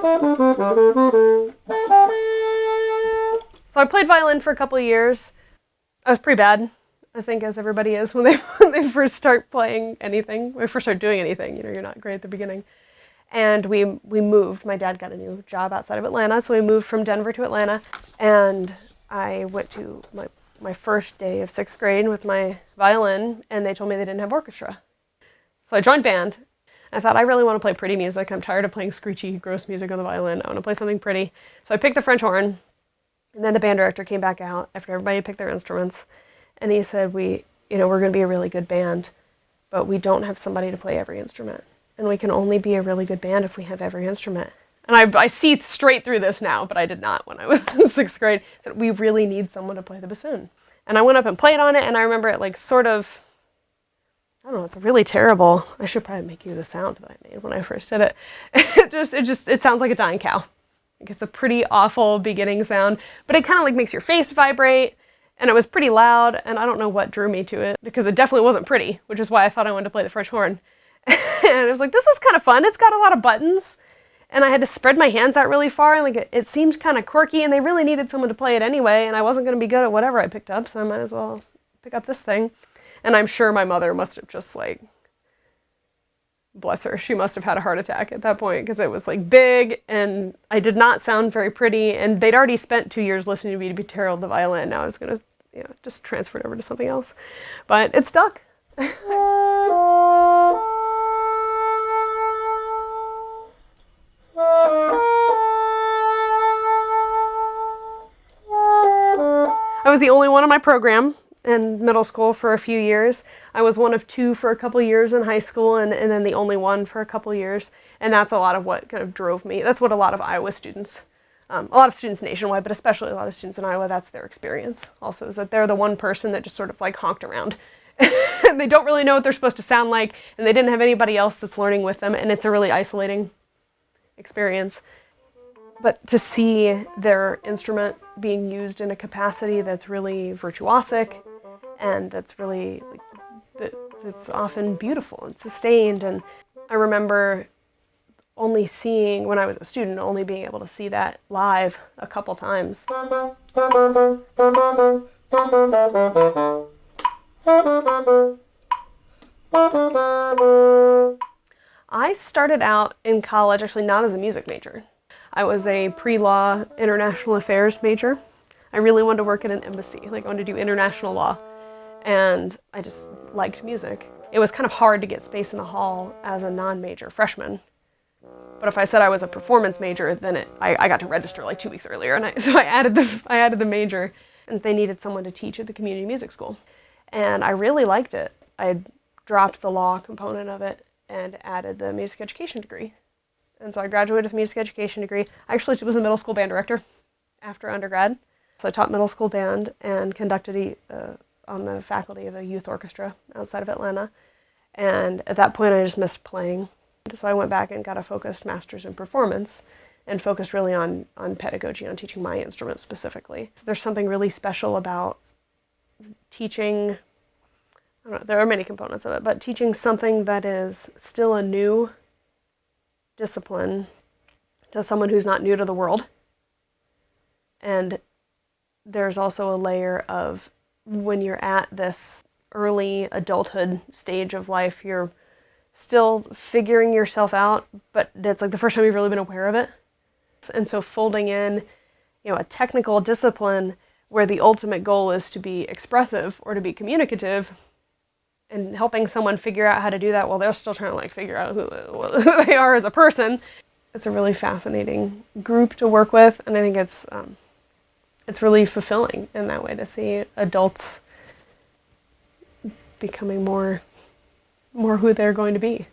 So I played violin for a couple of years. I was pretty bad, I think, as everybody is when they first start playing anything. When they first start doing anything, you're not great at the beginning. And we moved. My dad got a new job outside of Atlanta, so we moved from Denver to Atlanta. And I went to my first day of 6th grade with my violin, and they told me they didn't have orchestra. So I joined band. I thought, I really want to play pretty music. I'm tired of playing screechy, gross music on the violin. I want to play something pretty. So I picked the French horn, and then the band director came back out after everybody had picked their instruments, and he said, we're going to be a really good band, but we don't have somebody to play every instrument. And we can only be a really good band if we have every instrument. And I see straight through this now, but I did not when I was in 6th grade, that we really need someone to play the bassoon. And I went up and played on it, and I remember it like sort of, I don't know, it's really terrible. I should probably make you the sound that I made when I first did it. It sounds like a dying cow. Like it's a pretty awful beginning sound, but it kind of like makes your face vibrate, and it was pretty loud, and I don't know what drew me to it, because it definitely wasn't pretty, which is why I thought I wanted to play the French horn. And I was like, this is kind of fun. It's got a lot of buttons, and I had to spread my hands out really far, and like it seemed kind of quirky, and they really needed someone to play it anyway, and I wasn't going to be good at whatever I picked up, so I might as well pick up this thing. And I'm sure my mother must have just like, bless her, she must have had a heart attack at that point, because it was like big, and I did not sound very pretty, and they'd already spent 2 years listening to me to be terrible at the violin. Now I was going to, just transfer it over to something else. But it stuck. I was the only one in my program in middle school for a few years. I was one of 2 for a couple of years in high school, and then the only one for a couple of years. And that's a lot of what kind of drove me. That's what a lot of Iowa students, a lot of students nationwide, but especially a lot of students in Iowa, that's their experience also, is that they're the one person that just sort of like honked around. And they don't really know what they're supposed to sound like, and they didn't have anybody else that's learning with them, and it's a really isolating experience. But to see their instrument being used in a capacity that's really virtuosic, and that's really, it's often beautiful and sustained. And I remember only seeing, when I was a student, only being able to see that live a couple times. I started out in college actually not as a music major. I was a pre-law international affairs major. I really wanted to work at an embassy, like I wanted to do international law. And I just liked music. It was kind of hard to get space in the hall as a non-major freshman. But if I said I was a performance major, then I got to register like 2 weeks earlier, and so I added the major, and they needed someone to teach at the community music school. And I really liked it. I dropped the law component of it and added the music education degree. And so I graduated with a music education degree. I actually was a middle school band director after undergrad. So I taught middle school band and conducted on the faculty of a youth orchestra outside of Atlanta. And at that point, I just missed playing. So I went back and got a focused master's in performance and focused really on pedagogy, on teaching my instrument specifically. There's something really special about teaching, I don't know, there are many components of it, but teaching something that is still a new discipline to someone who's not new to the world. And there's also a layer of, when you're at this early adulthood stage of life, you're still figuring yourself out, but it's like the first time you've really been aware of it. And so folding in, a technical discipline where the ultimate goal is to be expressive or to be communicative, and helping someone figure out how to do that while they're still trying to figure out who they are as a person. It's a really fascinating group to work with, and I think it's really fulfilling in that way to see adults becoming more who they're going to be.